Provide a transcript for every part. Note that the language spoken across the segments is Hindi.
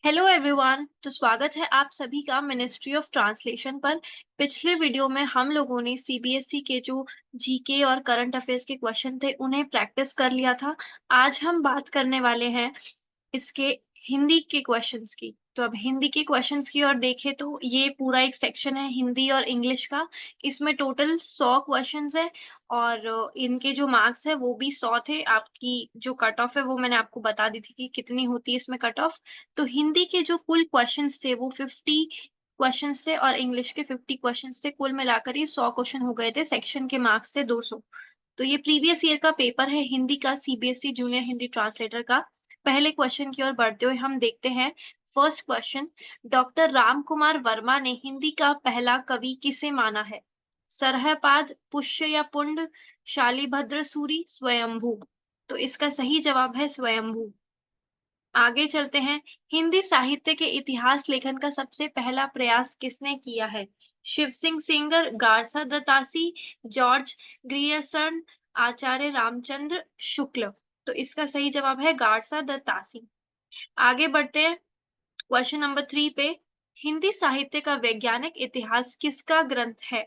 Hello everyone. तो स्वागत है आप सभी का मिनिस्ट्री ऑफ ट्रांसलेशन पर। पिछले वीडियो में हम लोगों ने सीबीएसई के जो जीके और करंट अफेयर्स के क्वेश्चन थे उन्हें प्रैक्टिस कर लिया था। आज हम बात करने वाले हैं इसके हिंदी के क्वेश्चंस की। तो अब हिंदी के क्वेश्चंस की ओर देखें तो ये पूरा एक सेक्शन है हिंदी और इंग्लिश का। इसमें टोटल 100 क्वेश्चंस है और इनके जो मार्क्स है वो भी 100 थे। आपकी जो कट ऑफ है वो मैंने आपको बता दी थी कि कितनी होती है इसमें कट ऑफ। तो हिंदी के जो कुल क्वेश्चंस थे वो 50 क्वेश्चंस थे और इंग्लिश के 50 क्वेश्चंस थे। कुल मिलाकर ये 100 क्वेश्चन हो गए थे। सेक्शन के मार्क्स थे 200। तो ये प्रीवियस ईयर का पेपर है हिंदी का, सीबीएसई जूनियर हिंदी ट्रांसलेटर का। पहले क्वेश्चन की ओर बढ़ते हुए हम देखते हैं। First question, doctor Ram Kumar Verma ने हिंदी का पहला कवि किसे माना है? सरहपाद, पुष्य या पुंड, शालिभद्र सूरि, स्वयंभू। तो इसका सही जवाब है स्वयंभू। आगे चलते हैं। हिंदी साहित्य के इतिहास लेखन का सबसे पहला प्रयास किसने किया है? Shiv Singh Sengar, Garcin de Tassy, George Grierson, Acharya Ramchandra Shukla. तो इसका सही जवाब है गारसा दत्तासी। आगे बढ़ते हैं क्वेश्चन नंबर 3 पे। हिंदी साहित्य का वैज्ञानिक इतिहास किसका ग्रंथ है?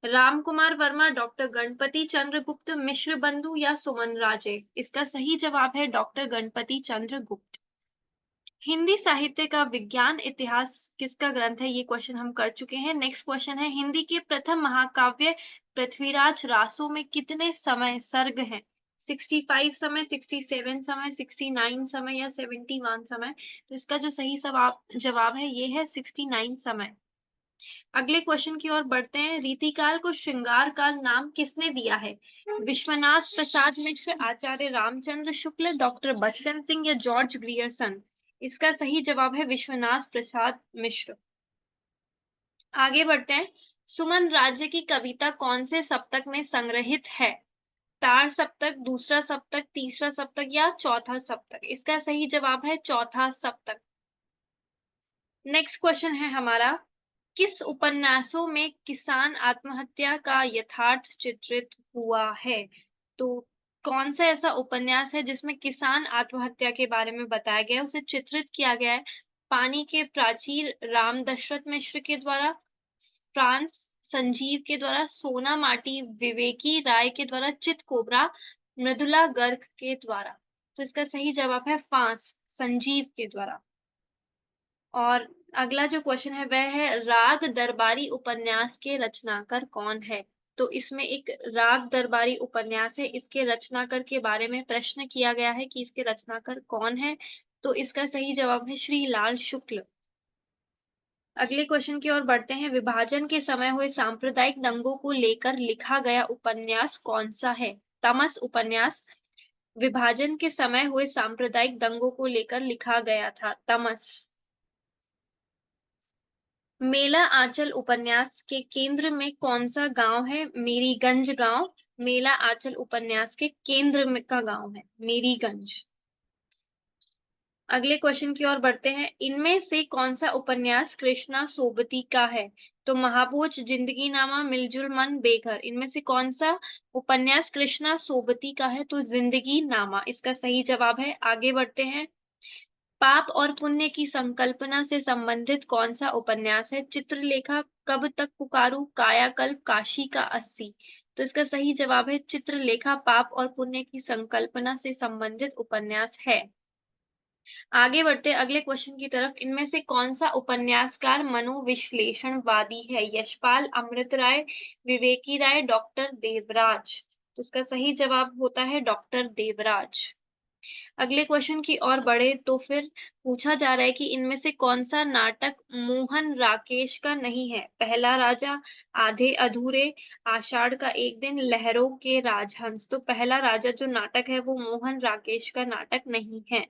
राम कुमार वर्मा, डॉक्टर गणपति चंद्र गुप्त, मिश्र बंधु या सुमन राजे। इसका सही जवाब है डॉक्टर गणपति चंद्र गुप्त। हिंदी साहित्य का विज्ञान इतिहास किसका ग्रंथ है? ये क्वेश्चन हम कर चुके हैं। नेक्स्ट क्वेश्चन है, हिंदी के प्रथम महाकाव्य पृथ्वीराज रासो में कितने समय सर्ग हैं? 65 समय, 67 समय, 69 समय या 71 समय। तो इसका जो सही जवाब है ये है 69 समय। अगले क्वेश्चन की ओर बढ़ते हैं। रीतिकाल को श्रृंगार काल नाम किसने दिया है? विश्वनाथ प्रसाद मिश्र, आचार्य रामचंद्र शुक्ल, डॉक्टर बसंत सिंह या जॉर्ज ग्रियर्सन। इसका सही जवाब है विश्वनाथ प्रसाद मिश्र। आगे बढ़ते हैं। सुमन राज्य की कविता कौन से सप्तक में संग्रहित है? तार सप्तक, दूसरा सप्तक, तीसरा सप्तक या चौथा सप्तक। इसका सही जवाब है चौथा सप्तक। नेक्स्ट क्वेश्चन है हमारा, किस उपन्यासों में किसान आत्महत्या का यथार्थ चित्रित हुआ है? तो कौन सा ऐसा उपन्यास है जिसमें किसान आत्महत्या के बारे में बताया गया है, उसे चित्रित किया गया है? पानी के प्राचीर राम दशरथ मिश्र के द्वारा, फ्रांस संजीव के द्वारा, सोना माटी विवेकी राय के द्वारा, चित कोबरा मृदुला गर्ग के द्वारा। तो इसका सही जवाब है फ्रांस संजीव के द्वारा। और अगला जो क्वेश्चन है वह है, राग दरबारी उपन्यास के रचनाकार कौन है? तो इसमें एक राग दरबारी उपन्यास है, इसके रचनाकार के बारे में प्रश्न किया गया है कि इसके रचनाकार कौन है? तो इसका सही जवाब है श्री लाल शुक्ल। अगले क्वेश्चन की ओर बढ़ते हैं। विभाजन के समय हुए सांप्रदायिक दंगों को लेकर लिखा गया उपन्यास कौन सा है? तमस उपन्यास। विभाजन के समय हुए सांप्रदायिक दंगों को लेकर लिखा गया था तमस। मेला आंचल उपन्यास के केंद्र में कौन सा गांव है? मेरीगंज गांव मेला आंचल उपन्यास के केंद्र में का गांव है मेरीगंज। अगले क्वेश्चन की ओर बढ़ते हैं। इनमें से कौन सा उपन्यास कृष्णा सोबती का है? तो महाबोझ, जिंदगी नामा, मिलजुल मन, बेघर। इनमें से कौन सा उपन्यास कृष्णा सोबती का है? तो जिंदगी नामा इसका सही जवाब है। आगे बढ़ते हैं। पाप और पुण्य की संकल्पना से संबंधित कौन सा उपन्यास है? चित्रलेखा, कब तक पुकारूं, कायाकल्प, काशी का 80। तो इसका सही जवाब है चित्रलेखा पाप और पुण्य की संकल्पना से संबंधित उपन्यास है। आगे बढ़ते हैं अगले क्वेश्चन की तरफ। इनमें से कौन सा उपन्यासकार मनोविश्लेषणवादी है? यशपाल, अमृत राय, विवेकी राय, डॉक्टर देवराज। तो इसका सही जवाब होता है डॉक्टर देवराज। अगले क्वेश्चन की ओर बढ़े तो फिर पूछा जा रहा है कि इनमें से कौन सा नाटक मोहन राकेश का नहीं है? पहला राजा, आधे अधूरे, आषाढ़ का एक दिन, लहरों के राजहंस। तो पहला राजा जो नाटक है वो मोहन राकेश का नाटक नहीं है।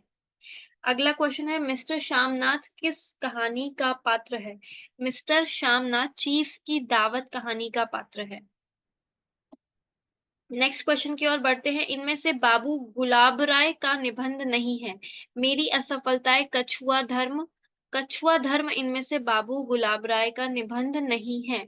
अगला क्वेश्चन है, मिस्टर श्यामनाथ किस कहानी का पात्र है? मिस्टर श्यामनाथ चीफ की दावत कहानी का पात्र है। नेक्स्ट क्वेश्चन की ओर बढ़ते हैं। इनमें से बाबू गुलाब राय का निबंध नहीं है? मेरी असफलताएं, कछुआ धर्म इनमें से बाबू गुलाब राय का निबंध नहीं है।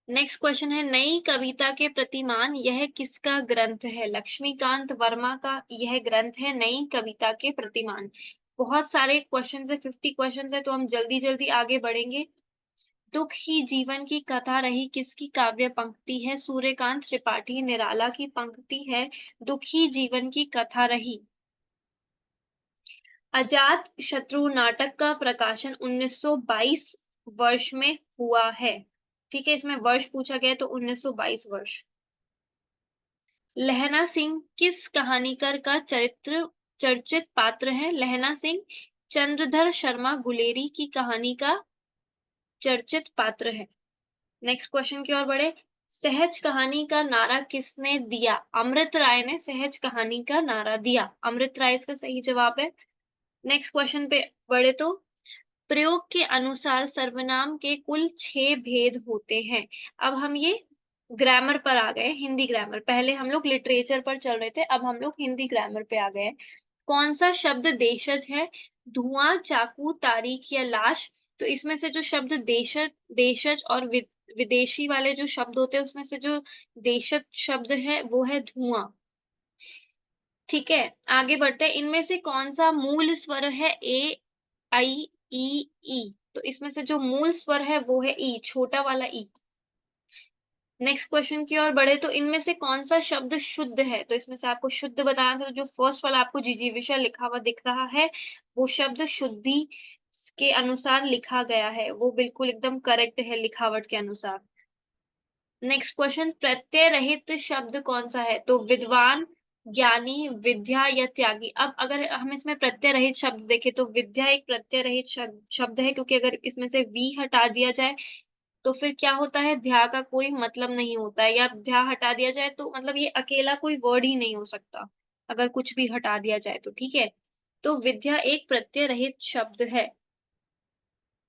नेक्स्ट क्वेश्चन है, नई कविता के प्रतिमान यह किसका ग्रंथ है? लक्ष्मीकांत वर्मा का यह ग्रंथ है नई कविता के प्रतिमान। बहुत सारे क्वेश्चंस है, 50 क्वेश्चंस है, तो हम जल्दी-जल्दी आगे बढ़ेंगे। दुख ही जीवन की कथा रही किसकी काव्य पंक्ति है? सूर्यकांत त्रिपाठी निराला की पंक्ति है, दुख ही जीवन की कथा रही। अजात शत्रु नाटक का प्रकाशन 1922 वर्ष में हुआ है। ठीक है, इसमें वर्ष पूछा गया है तो 1922 वर्ष। लहना सिंह किस कहानीकार का चर्चित पात्र है? लहना सिंह चंद्रधर शर्मा गुलेरी की कहानी का चर्चित पात्र है। नेक्स्ट क्वेश्चन की ओर बढ़े। सहज कहानी का नारा किसने दिया? अमृत राय ने सहज कहानी का नारा दिया। अमृत राय इसका सही जवाब है। नेक्स्ट क्वेश्चन पे बढ़े तो प्रयोग के अनुसार सर्वनाम के कुल 6 भेद होते हैं। अब हम ये ग्रामर पर आ गए, हिंदी ग्रामर। पहले हम लोग लिटरेचर पर चल रहे थे, अब हम लोग हिंदी ग्रामर पे आ गए हैं। कौन सा शब्द देशज है? धुआं, चाकू, तारीख या लाश? तो इसमें से जो शब्द देशज और विदेशी वाले जो शब्द होते हैं, उसमें से जो देशज शब्द है वो है धुआं। ठीक है, आगे बढ़ते हैं। इनमें से कौन सा मूल स्वर है? ए, आई, ई। तो इसमें से जो मूल स्वर है वो है ई, छोटा वाला ई। नेक्स्ट क्वेश्चन की ओर बढ़े तो इनमें से कौन सा शब्द शुद्ध है? तो इसमें से आपको शुद्ध बताना था, तो जो फर्स्ट वाला आपको जिजीविषय लिखा हुआ दिख रहा है, वो शब्द शुद्धि के अनुसार लिखा गया है, वो बिल्कुल एकदम करेक्ट है लिखावट के अनुसार। नेक्स्ट क्वेश्चन, प्रत्यय रहित शब्द कौन सा है? तो विद्वान, ज्ञानी, विद्या या त्यागी। अब अगर हम इसमें प्रत्यय रहित शब्द देखें तो विद्या एक प्रत्यय रहित शब्द है, क्योंकि अगर इसमें से वी हटा दिया जाए तो फिर क्या होता है, ध्या का कोई मतलब नहीं होता है, या ध्या हटा दिया जाए तो मतलब ये अकेला कोई वर्ड ही नहीं हो सकता, अगर कुछ भी हटा दिया जाए तो। ठीक है, तो विद्या एक प्रत्यय रहित शब्द है।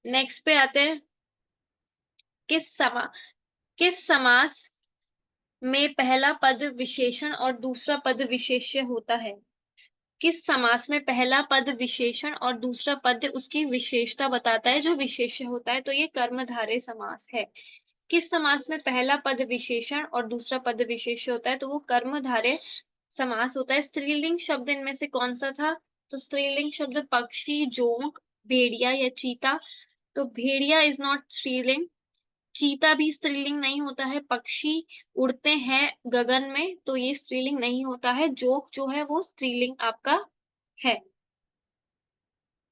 नेक्स्ट पे आते हैं। किस समा किस समास में पहला पद विशेषण और दूसरा पद विशेष्य होता है? किस समास में पहला पद विशेषण और दूसरा पद उसकी विशेषता बताता है, जो विशेष्य होता है? तो ये कर्मधारय समास है। किस समास में पहला पद विशेषण और दूसरा पद विशेष्य होता है? तो वो कर्मधारय समास होता है। स्त्रीलिंग शब्द इनमें से कौन सा था? तो स्त्रीलिंग शब्द पक्षी, जोंक, भेड़िया या चीता। तो भेड़िया इज नॉट स्त्रीलिंग, चीता भी स्त्रीलिंग नहीं होता है, पक्षी उड़ते हैं गगन में तो ये स्त्रीलिंग नहीं होता है, जोक जो है वो स्त्रीलिंग आपका है।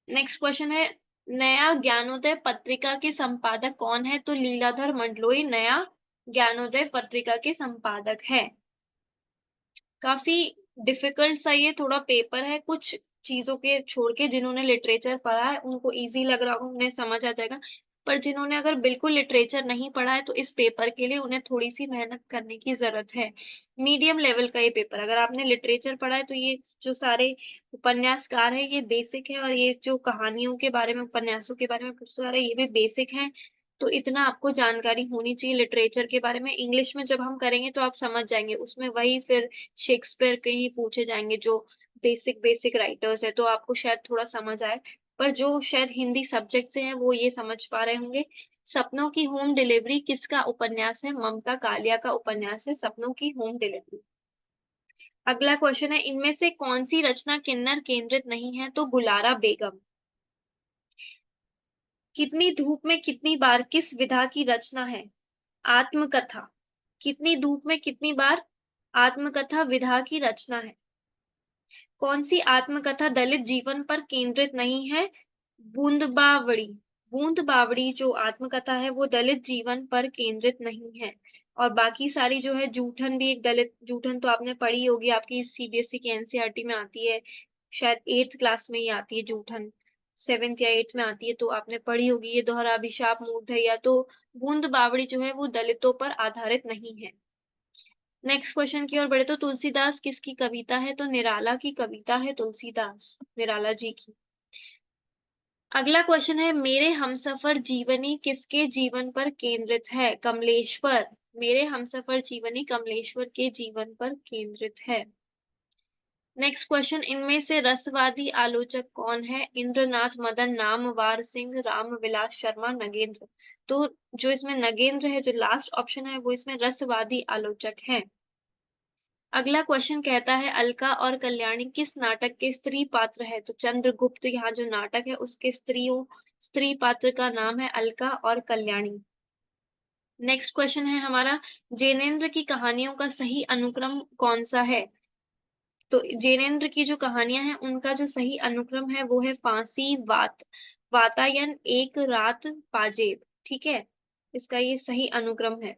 नेक्स्ट क्वेश्चन है, नया ज्ञानोदय पत्रिका के संपादक कौन है? तो लीलाधर मंडलोई नया ज्ञानोदय पत्रिका के संपादक है। काफी डिफिकल्ट सा ये थोड़ा पेपर है, कुछ चीजों के छोड़ के जिन्होंने लिटरेचर पढ़ा है उनको इजी लग रहा होगा, उन्हें समझ आ जाएगा। पर जिन्होंने अगर बिल्कुल लिटरेचर नहीं पढ़ा है तो इस पेपर के लिए उन्हें थोड़ी सी मेहनत करने की जरूरत है। मीडियम लेवल का ये पेपर, अगर आपने लिटरेचर पढ़ा है तो ये जो सारे उपन्यासकार है ये बेसिक है, और ये जो कहानियों के बारे में, उपन्यासों के बारे में कुछ सारे ये भी बेसिक है। तो इतना आपको जानकारी होनी चाहिए लिटरेचर के बारे में। इंग्लिश में जब हम करेंगे तो आप समझ जाएंगे, उसमें वही फिर शेक्सपियर के ही पूछे जाएँगे जो बेसिक बेसिक राइटर्स हैं, तो आपको शायद थोड़ा समझ आए। पर जो शायद हिंदी सब्जेक्ट से हैं, वो ये समझ पा रहे होंगे। सपनों की होम डिलीवरी किसका उपन्यास है? ममता कालिया का उपन्यास है सपनों की होम डिलीवरी। अगला क्वेश्चन है, इनमें से कौन-सी रचना किन्नर केंद्रित नहीं है? तो गुलारा बेगम। कितनी धूप में कितनी बार किस विधा की रचना है? आत्मकथा। कितनी धूप में कितनी बार आत्मकथा विधा की रचना है। कौन सी आत्मकथा दलित जीवन पर केंद्रित नहीं है? बूंदबावड़ी। बूंदबावड़ी जो आत्मकथा है वो दलित जीवन पर केंद्रित नहीं है। और बाकी सारी जो है, जूठन भी एक दलित, जूठन तो आपने पढ़ी होगी, आपकी सीबीएसई की एनसीईआरटी में आती है, शायद 8th क्लास में ही आती है जूठन, 7th या 8th में आती है, तो आपने पढ़ी होगी ये दोहरा अभिशाप मूर्धइया। तो बूंदबावड़ी जो है वो दलितों पर आधारित नहीं है। नेक्स्ट क्वेश्चन की ओर बढ़े तो तुलसीदास किसकी कविता है? तो निराला की कविता है तुलसीदास, निराला जी की। अगला क्वेश्चन है, मेरे हमसफर जीवनी किसके जीवन पर केंद्रित है? कमलेश्वर। मेरे हमसफर जीवनी कमलेश्वर के जीवन पर केंद्रित है। नेक्स्ट क्वेश्चन, इनमें से रसवादी आलोचक कौन है? इंद्रनाथ मदन, नामवर सिंह, रामविलास शर्मा, नगेंद्र। तो जो इसमें नगेंद्र है, जो लास्ट ऑप्शन है, वो इसमें रसवादी आलोचक है। अगला क्वेश्चन कहता है अलका और कल्याणी किस नाटक के स्त्री पात्र है? तो चंद्रगुप्त यहाँ जो नाटक है उसके स्त्री पात्र का नाम है अलका और कल्याणी। नेक्स्ट क्वेश्चन है हमारा जैनेन्द्र की कहानियों का सही अनुक्रम कौन सा है? तो जैनेन्द्र की जो कहानियां हैं उनका जो सही अनुक्रम है वो है फांसी, वातायन, एक रात, पाजेब। ठीक है, इसका ये सही अनुक्रम है।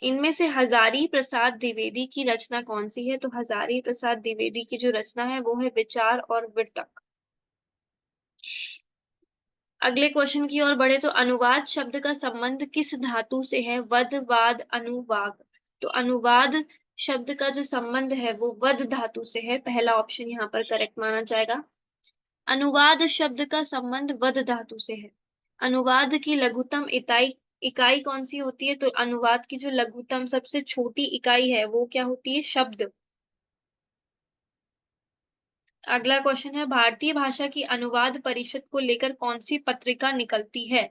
इनमें से हजारी प्रसाद द्विवेदी की रचना कौन सी है? तो हजारी प्रसाद द्विवेदी की जो रचना है वो है विचार और विर्तक। अगले क्वेश्चन की ओर बढ़े तो अनुवाद शब्द का संबंध किस धातु से है? वद, वाद, अनुवाग। तो अनुवाद शब्द का जो संबंध है वो वद धातु से है। पहला ऑप्शन यहाँ पर करेक्ट माना जाएगा। अनुवाद शब्द का संबंध वद धातु से है। अनुवाद की लघुतम इकाई इकाई कौन सी होती है? तो अनुवाद की जो लघुतम सबसे छोटी इकाई है वो क्या होती है? शब्द। अगला क्वेश्चन है भारतीय भाषा की अनुवाद परिषद को लेकर कौन सी पत्रिका निकलती है?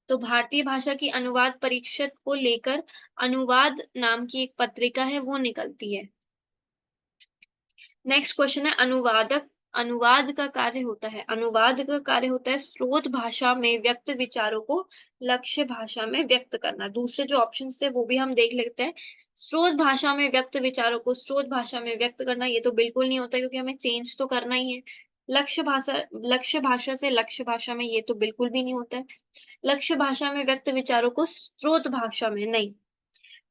तो भारतीय भाषा की अनुवाद परिषद को लेकर अनुवाद नाम की एक पत्रिका है वो निकलती है। नेक्स्ट क्वेश्चन है अनुवाद का कार्य होता है स्रोत भाषा में व्यक्त विचारों को लक्ष्य भाषा में व्यक्त करना। दूसरे जो ऑप्शन है वो भी हम देख लेते हैं। स्रोत भाषा में व्यक्त विचारों को स्रोत भाषा में व्यक्त करना ये तो बिल्कुल नहीं होता क्योंकि हमें चेंज तो करना ही है। लक्ष्य भाषा से लक्ष्य भाषा में ये तो बिल्कुल भी नहीं होता है। लक्ष्य भाषा में व्यक्त विचारों को स्रोत भाषा में नहीं।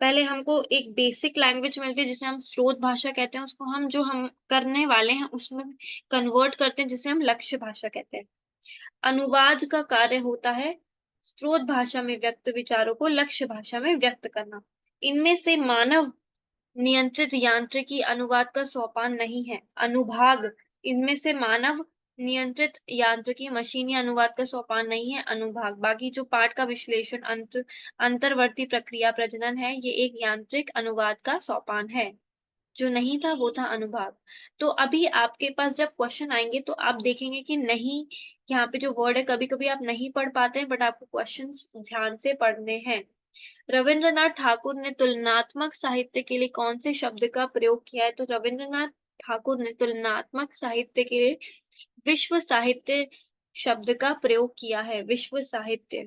पहले हमको एक बेसिक लैंग्वेज मिलती है जिसे हम स्रोत भाषा कहते हैं, उसको हम करने वाले हैं उसमें कन्वर्ट करते हैं जिसे हम लक्ष्य भाषा कहते हैं। अनुवाद का कार्य होता है स्रोत भाषा में व्यक्त विचारों को लक्ष्य भाषा में व्यक्त करना। इनमें से मानव नियंत्रित यांत्रिकी अनुवाद का सोपान नहीं है। अनुभाग इनमें से मानव नियंत्रित यांत्रिकी मशीनी अनुवाद का सोपान नहीं है। अनुभाग बाकी जो पाठ का विश्लेषण अंतर्वर्ती प्रक्रिया प्रजनन है ये एक यांत्रिक अनुवाद का सोपान है। जो नहीं था वो था अनुभाग। तो अभी आपके पास जब क्वेश्चन आएंगे तो आप देखेंगे कि नहीं, यहाँ पे जो वर्ड है कभी कभी आप नहीं पढ़ पाते हैं बट आपको क्वेश्चंस ध्यान से पढ़ने हैं। रविंद्रनाथ ठाकुर ने तुलनात्मक साहित्य के लिए कौन से शब्द का प्रयोग किया है? तो रविंद्रनाथ ठाकुर ने तुलनात्मक साहित्य के लिए विश्व साहित्य शब्द का प्रयोग किया है। विश्व साहित्य।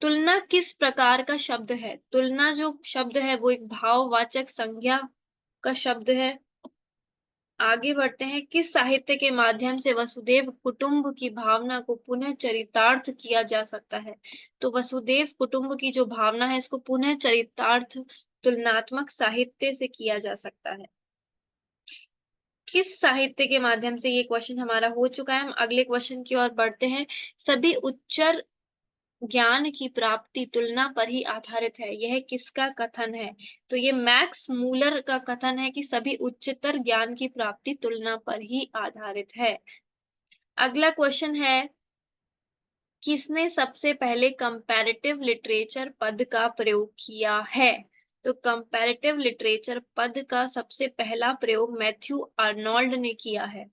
तुलना किस प्रकार का शब्द है? तुलना जो शब्द है वो एक भाववाचक संज्ञा का शब्द है। आगे बढ़ते हैं किस साहित्य के माध्यम से वसुधैव कुटुंब की भावना को पुनः चरितार्थ किया जा सकता है? तो वसुधैव कुटुंब की जो भावना है इसको पुनः चरितार्थ तुलनात्मक साहित्य से किया जा सकता है। किस साहित्य के माध्यम से ये क्वेश्चन हमारा हो चुका है। हम अगले क्वेश्चन की ओर बढ़ते हैं। सभी उच्चर ज्ञान की प्राप्ति तुलना पर ही आधारित है। यह किसका कथन है? तो ये मैक्स मूलर का कथन है कि सभी उच्चतर ज्ञान की प्राप्ति तुलना पर ही आधारित है। अगला क्वेश्चन है किसने सबसे पहले कंपैरेटिव लिटरेचर पद का प्रयोग किया है? तो कंपैरेटिव लिटरेचर पद का सबसे पहला प्रयोग मैथ्यू आर्नोल्ड ने किया है।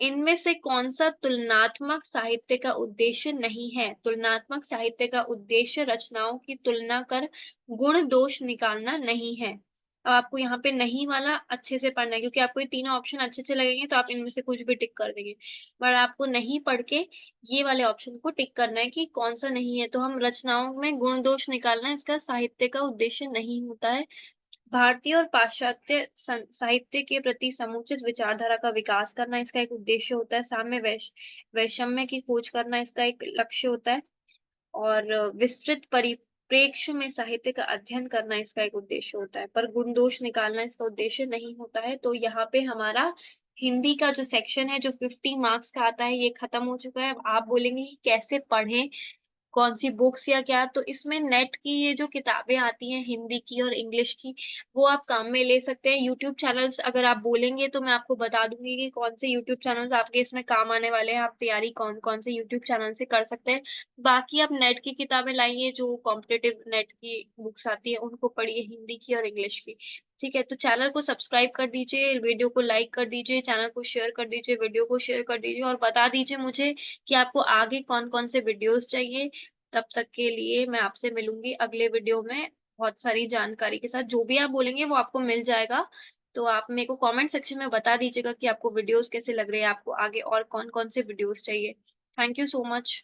इनमें से कौन सा तुलनात्मक साहित्य का उद्देश्य नहीं है? तुलनात्मक साहित्य का उद्देश्य रचनाओं की तुलना कर गुण दोष निकालना नहीं है। अब आपको यहाँ पे नहीं वाला अच्छे से पढ़ना है क्योंकि आपको ये तीनों ऑप्शन अच्छे लगेंगे तो आप इनमें से कुछ भी टिक कर देंगे। पर आपको नहीं पढ़ के ये वाले ऑप्शन को टिक करना है कि कौन सा नहीं है। तो हम रचनाओं में गुण दोष निकालना इसका साहित्य का उद्देश्य नहीं होता है। भारतीय और पाश्चात्य साहित्य के प्रति समुचित विचारधारा का विकास करना इसका एक उद्देश्य होता है। साम्य वैषम्य की खोज करना इसका एक लक्ष्य होता है और विस्तृत परिप्रेक्ष्य में साहित्य का अध्ययन करना इसका एक उद्देश्य होता है। पर गुण दोष निकालना इसका उद्देश्य नहीं होता है। तो यहाँ पे हमारा हिंदी का जो सेक्शन है जो 50 मार्क्स का आता है ये खत्म हो चुका है। अब आप बोलेंगे कि कैसे पढ़ें, कौन सी बुक्स या क्या, तो इसमें नेट की ये जो किताबें आती हैं हिंदी की और इंग्लिश की वो आप काम में ले सकते हैं। यूट्यूब चैनल्स अगर आप बोलेंगे तो मैं आपको बता दूंगी कि कौन से यूट्यूब चैनल्स आपके इसमें काम आने वाले हैं। आप तैयारी कौन कौन से यूट्यूब चैनल से कर सकते हैं। बाकी आप नेट की किताबें लाइए जो कॉम्पिटेटिव नेट की बुक्स आती है उनको पढ़िए, हिंदी की और इंग्लिश की। ठीक है, तो चैनल को सब्सक्राइब कर दीजिए, वीडियो को लाइक कर दीजिए, चैनल को शेयर कर दीजिए, वीडियो को शेयर कर दीजिए और बता दीजिए मुझे कि आपको आगे कौन कौन से वीडियोस चाहिए। तब तक के लिए मैं आपसे मिलूंगी अगले वीडियो में। बहुत सारी जानकारी के साथ, जो भी आप बोलेंगे वो आपको मिल जाएगा। तो आप मेरे को कमेंट सेक्शन में बता दीजिएगा कि आपको वीडियोज़ कैसे लग रहे हैं, आपको आगे और कौन-कौन से वीडियोज़ चाहिए। Thank you so much.